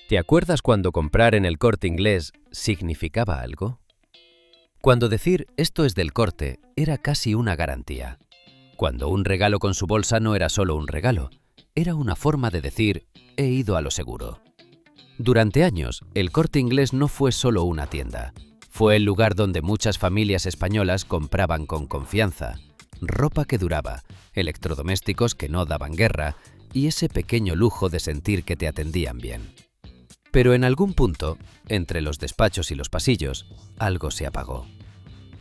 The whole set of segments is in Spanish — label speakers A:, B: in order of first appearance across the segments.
A: ¿Te acuerdas cuando comprar en El Corte Inglés significaba algo? Cuando decir «esto es del Corte» era casi una garantía. Cuando un regalo con su bolsa no era solo un regalo, era una forma de decir «he ido a lo seguro». Durante años, El Corte Inglés no fue solo una tienda. Fue el lugar donde muchas familias españolas compraban con confianza, ropa que duraba, electrodomésticos que no daban guerra y ese pequeño lujo de sentir que te atendían bien. Pero en algún punto, entre los despachos y los pasillos, algo se apagó.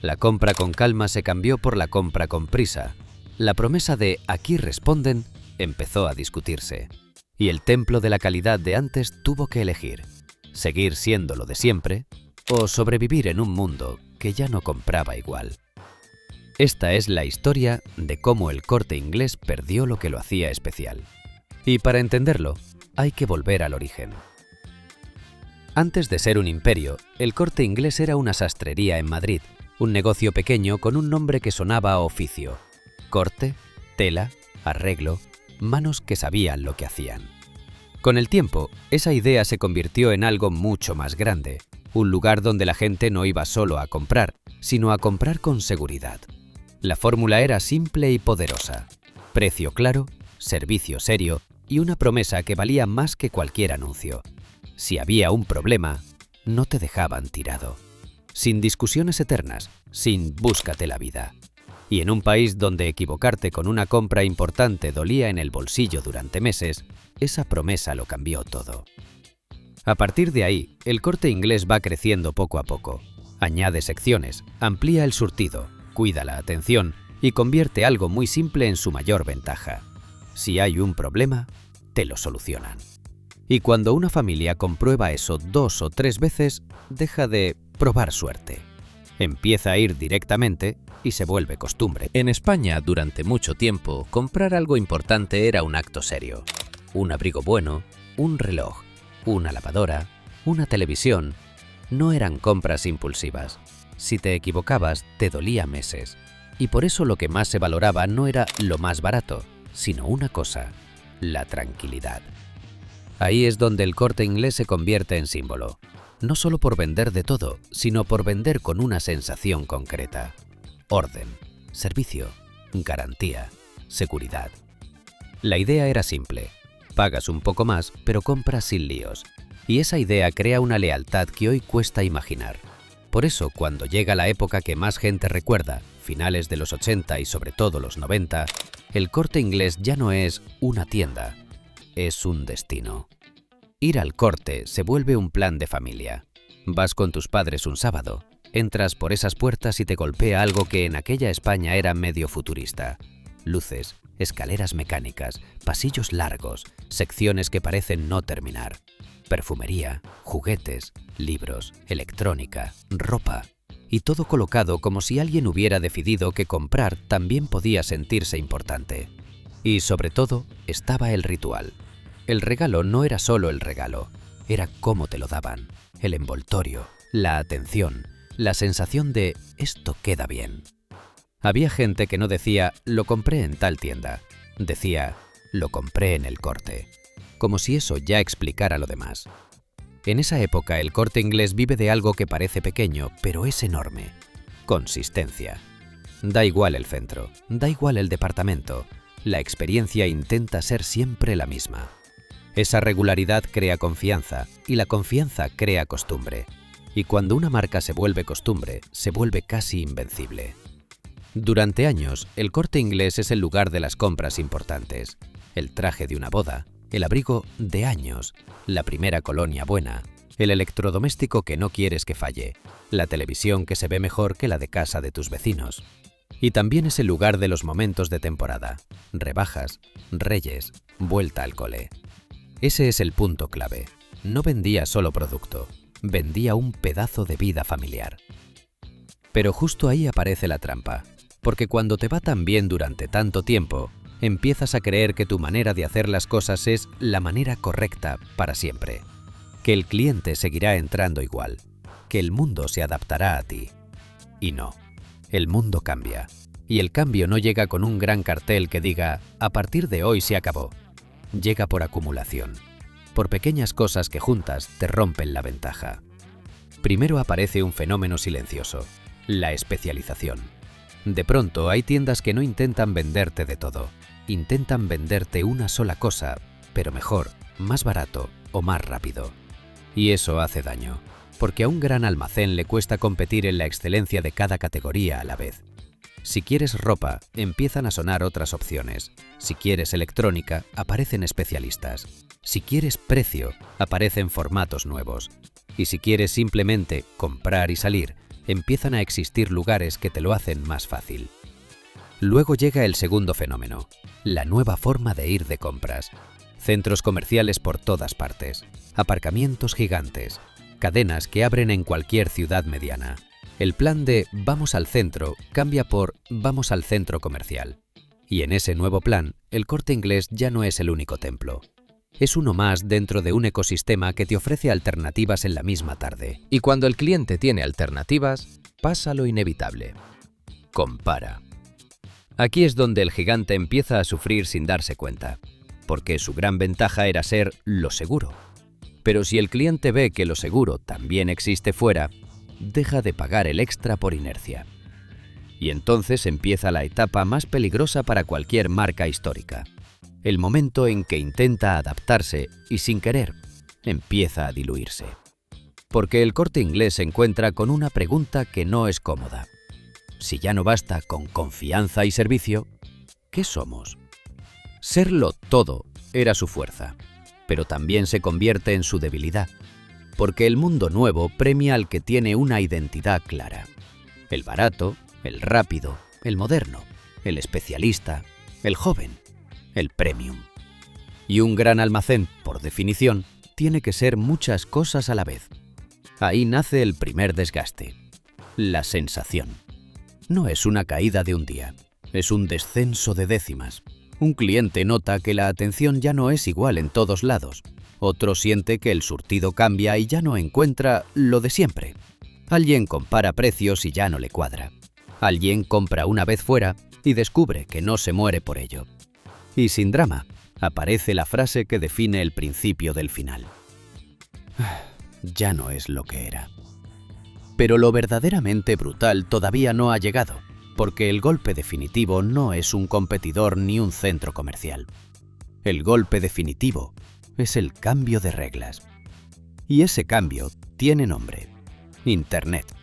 A: La compra con calma se cambió por la compra con prisa. La promesa de «aquí responden» empezó a discutirse. Y el templo de la calidad de antes tuvo que elegir, seguir siendo lo de siempre o sobrevivir en un mundo que ya no compraba igual. Esta es la historia de cómo El Corte Inglés perdió lo que lo hacía especial. Y para entenderlo, hay que volver al origen. Antes de ser un imperio, El Corte Inglés era una sastrería en Madrid, un negocio pequeño con un nombre que sonaba a oficio. Corte, tela, arreglo, manos que sabían lo que hacían. Con el tiempo, esa idea se convirtió en algo mucho más grande, un lugar donde la gente no iba solo a comprar, sino a comprar con seguridad. La fórmula era simple y poderosa: precio claro, servicio serio y una promesa que valía más que cualquier anuncio. Si había un problema, no te dejaban tirado. Sin discusiones eternas, sin búscate la vida. Y en un país donde equivocarte con una compra importante dolía en el bolsillo durante meses, esa promesa lo cambió todo. A partir de ahí, El Corte Inglés va creciendo poco a poco. Añade secciones, amplía el surtido, cuida la atención y convierte algo muy simple en su mayor ventaja. Si hay un problema, te lo solucionan. Y cuando una familia comprueba eso 2 o 3 veces, deja de probar suerte. Empieza a ir directamente y se vuelve costumbre. En España, durante mucho tiempo, comprar algo importante era un acto serio. Un abrigo bueno, un reloj, una lavadora, una televisión. No eran compras impulsivas. Si te equivocabas, te dolía meses. Y por eso lo que más se valoraba no era lo más barato, sino una cosa: la tranquilidad. Ahí es donde El Corte Inglés se convierte en símbolo. No solo por vender de todo, sino por vender con una sensación concreta. Orden, servicio, garantía, seguridad. La idea era simple: pagas un poco más, pero compras sin líos. Y esa idea crea una lealtad que hoy cuesta imaginar. Por eso, cuando llega la época que más gente recuerda, finales de los 80 y sobre todo los 90, El Corte Inglés ya no es una tienda, es un destino. Ir al Corte se vuelve un plan de familia. Vas con tus padres un sábado, entras por esas puertas y te golpea algo que en aquella España era medio futurista. Luces, escaleras mecánicas, pasillos largos, secciones que parecen no terminar. Perfumería, juguetes, libros, electrónica, ropa. Y todo colocado como si alguien hubiera decidido que comprar también podía sentirse importante. Y sobre todo, estaba el ritual. El regalo no era solo el regalo, era cómo te lo daban, el envoltorio, la atención, la sensación de «esto queda bien». Había gente que no decía «lo compré en tal tienda», decía «lo compré en El Corte», como si eso ya explicara lo demás. En esa época El Corte Inglés vive de algo que parece pequeño, pero es enorme: consistencia. Da igual el centro, da igual el departamento, la experiencia intenta ser siempre la misma. Esa regularidad crea confianza y la confianza crea costumbre. Y cuando una marca se vuelve costumbre, se vuelve casi invencible. Durante años, El Corte Inglés es el lugar de las compras importantes. El traje de una boda, el abrigo de años, la primera colonia buena, el electrodoméstico que no quieres que falle, la televisión que se ve mejor que la de casa de tus vecinos. Y también es el lugar de los momentos de temporada, rebajas, Reyes, vuelta al cole. Ese es el punto clave. No vendía solo producto, vendía un pedazo de vida familiar. Pero justo ahí aparece la trampa, porque cuando te va tan bien durante tanto tiempo, empiezas a creer que tu manera de hacer las cosas es la manera correcta para siempre, que el cliente seguirá entrando igual, que el mundo se adaptará a ti. Y no, el mundo cambia, y el cambio no llega con un gran cartel que diga «a partir de hoy se acabó». Llega por acumulación. por pequeñas cosas que juntas te rompen la ventaja. Primero aparece un fenómeno silencioso, la especialización. De pronto hay tiendas que no intentan venderte de todo, intentan venderte una sola cosa, pero mejor, más barato o más rápido. Y eso hace daño, porque a un gran almacén le cuesta competir en la excelencia de cada categoría a la vez. Si quieres ropa, empiezan a sonar otras opciones. Si quieres electrónica, aparecen especialistas. Si quieres precio, aparecen formatos nuevos. Y si quieres simplemente comprar y salir, empiezan a existir lugares que te lo hacen más fácil. Luego llega el segundo fenómeno, la nueva forma de ir de compras. Centros comerciales por todas partes, aparcamientos gigantes, cadenas que abren en cualquier ciudad mediana. El plan de «vamos al centro» cambia por «vamos al centro comercial». Y en ese nuevo plan, el Corte Inglés ya no es el único templo. Es uno más dentro de un ecosistema que te ofrece alternativas en la misma tarde. Y cuando el cliente tiene alternativas, pasa lo inevitable. Compara. Aquí es donde el gigante empieza a sufrir sin darse cuenta, porque su gran ventaja era ser lo seguro. Pero si el cliente ve que lo seguro también existe fuera, deja de pagar el extra por inercia. Y entonces empieza la etapa más peligrosa para cualquier marca histórica. El momento en que intenta adaptarse y, sin querer, empieza a diluirse. Porque el Corte Inglés se encuentra con una pregunta que no es cómoda. Si ya no basta con confianza y servicio, ¿qué somos? Serlo todo era su fuerza, pero también se convierte en su debilidad. Porque el mundo nuevo premia al que tiene una identidad clara. El barato, el rápido, el moderno, el especialista, el joven, el premium. Y un gran almacén, por definición, tiene que ser muchas cosas a la vez. Ahí nace el primer desgaste, la sensación. No es una caída de un día, es un descenso de décimas. Un cliente nota que la atención ya no es igual en todos lados. Otro siente que el surtido cambia y ya no encuentra lo de siempre. Alguien compara precios y ya no le cuadra. Alguien compra una vez fuera y descubre que no se muere por ello. Y sin drama, aparece la frase que define el principio del final. Ya no es lo que era. Pero lo verdaderamente brutal todavía no ha llegado, porque el golpe definitivo no es un competidor ni un centro comercial. El golpe definitivo es el cambio de reglas. Y ese cambio tiene nombre: Internet.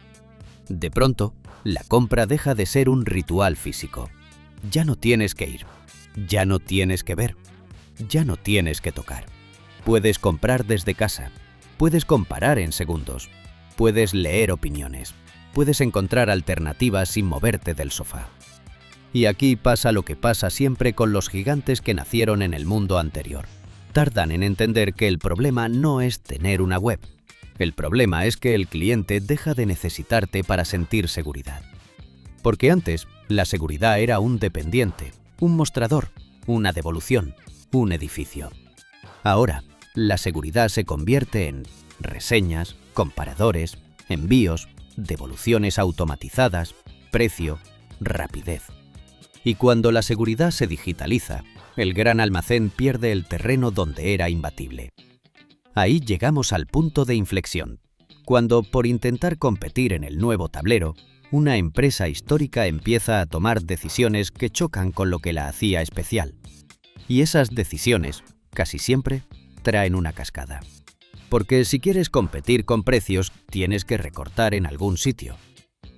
A: De pronto, la compra deja de ser un ritual físico. Ya no tienes que ir, ya no tienes que ver, ya no tienes que tocar. Puedes comprar desde casa, puedes comparar en segundos, puedes leer opiniones, puedes encontrar alternativas sin moverte del sofá. Y aquí pasa lo que pasa siempre con los gigantes que nacieron en el mundo anterior. Tardan en entender que el problema no es tener una web. El problema es que el cliente deja de necesitarte para sentir seguridad. Porque antes, la seguridad era un dependiente, un mostrador, una devolución, un edificio. Ahora, la seguridad se convierte en reseñas, comparadores, envíos, devoluciones automatizadas, precio, rapidez. Y cuando la seguridad se digitaliza, el gran almacén pierde el terreno donde era imbatible. Ahí llegamos al punto de inflexión, cuando, por intentar competir en el nuevo tablero, una empresa histórica empieza a tomar decisiones que chocan con lo que la hacía especial. Y esas decisiones, casi siempre, traen una cascada. Porque si quieres competir con precios, tienes que recortar en algún sitio.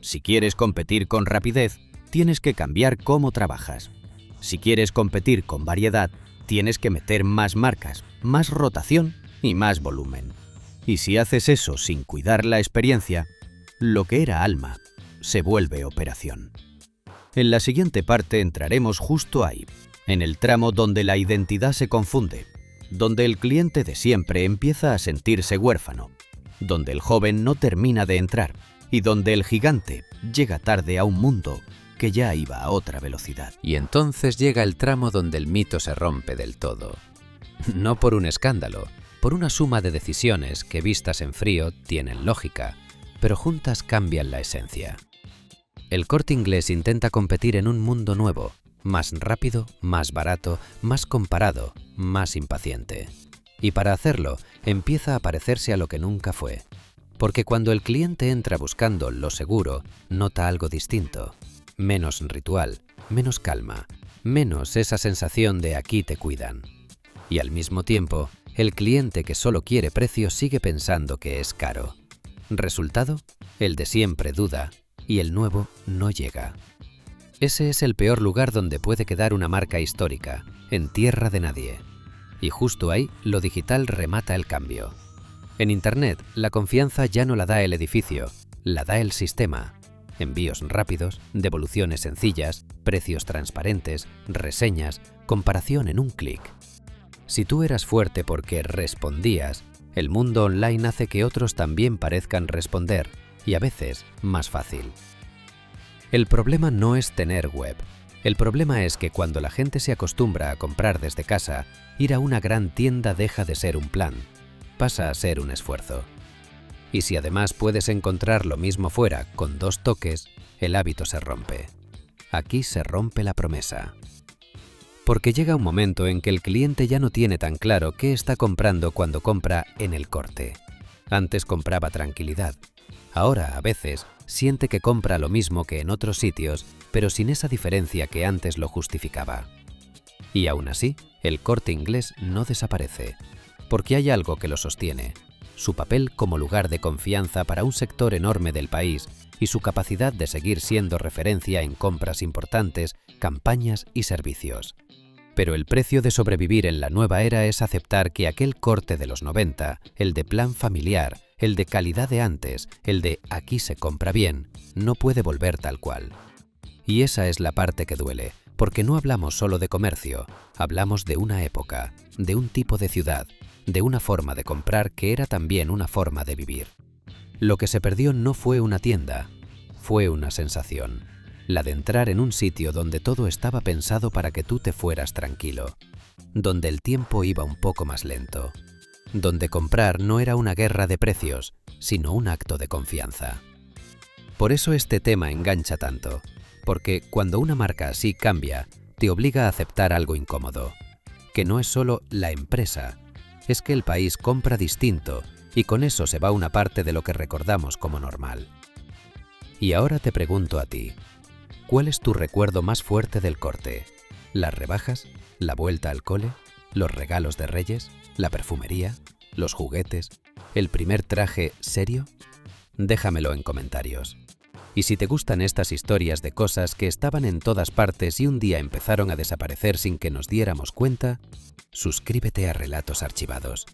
A: Si quieres competir con rapidez, tienes que cambiar cómo trabajas. Si quieres competir con variedad, tienes que meter más marcas, más rotación y más volumen. Y si haces eso sin cuidar la experiencia, lo que era alma se vuelve operación. En la siguiente parte entraremos justo ahí, en el tramo donde la identidad se confunde, donde el cliente de siempre empieza a sentirse huérfano, donde el joven no termina de entrar y donde el gigante llega tarde a un mundo que ya iba a otra velocidad. Y entonces llega el tramo donde el mito se rompe del todo. No por un escándalo, por una suma de decisiones que vistas en frío tienen lógica, pero juntas cambian la esencia. El Corte Inglés intenta competir en un mundo nuevo, más rápido, más barato, más comparado, más impaciente. Y para hacerlo, empieza a parecerse a lo que nunca fue. Porque cuando el cliente entra buscando lo seguro, nota algo distinto. Menos ritual, menos calma, menos esa sensación de aquí te cuidan. Y al mismo tiempo, el cliente que solo quiere precio sigue pensando que es caro. Resultado, el de siempre duda y el nuevo no llega. Ese es el peor lugar donde puede quedar una marca histórica, en tierra de nadie. Y justo ahí, lo digital remata el cambio. En Internet, la confianza ya no la da el edificio, la da el sistema. Envíos rápidos, devoluciones sencillas, precios transparentes, reseñas, comparación en un clic. Si tú eras fuerte porque respondías, el mundo online hace que otros también parezcan responder, y a veces más fácil. El problema no es tener web. El problema es que cuando la gente se acostumbra a comprar desde casa, ir a una gran tienda deja de ser un plan, pasa a ser un esfuerzo. Y si además puedes encontrar lo mismo fuera con 2 toques, el hábito se rompe. Aquí se rompe la promesa. Porque llega un momento en que el cliente ya no tiene tan claro qué está comprando cuando compra en El Corte. Antes compraba tranquilidad. Ahora, a veces, siente que compra lo mismo que en otros sitios, pero sin esa diferencia que antes lo justificaba. Y aún así, El Corte Inglés no desaparece, porque hay algo que lo sostiene: su papel como lugar de confianza para un sector enorme del país y su capacidad de seguir siendo referencia en compras importantes, campañas y servicios. Pero el precio de sobrevivir en la nueva era es aceptar que aquel Corte de los 90, el de plan familiar, el de calidad de antes, el de aquí se compra bien, no puede volver tal cual. Y esa es la parte que duele, porque no hablamos solo de comercio, hablamos de una época, de un tipo de ciudad, de una forma de comprar que era también una forma de vivir. Lo que se perdió no fue una tienda, fue una sensación. La de entrar en un sitio donde todo estaba pensado para que tú te fueras tranquilo, donde el tiempo iba un poco más lento, donde comprar no era una guerra de precios, sino un acto de confianza. Por eso este tema engancha tanto, porque cuando una marca así cambia, te obliga a aceptar algo incómodo, que no es solo la empresa, es que el país compra distinto y con eso se va una parte de lo que recordamos como normal. Y ahora te pregunto a ti, ¿cuál es tu recuerdo más fuerte del Corte? ¿Las rebajas? ¿La vuelta al cole? ¿Los regalos de Reyes? ¿La perfumería? ¿Los juguetes? ¿El primer traje serio? Déjamelo en comentarios. Y si te gustan estas historias de cosas que estaban en todas partes y un día empezaron a desaparecer sin que nos diéramos cuenta, suscríbete a Relatos Archivados.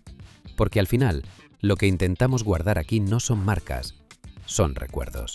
A: Porque al final, lo que intentamos guardar aquí no son marcas, son recuerdos.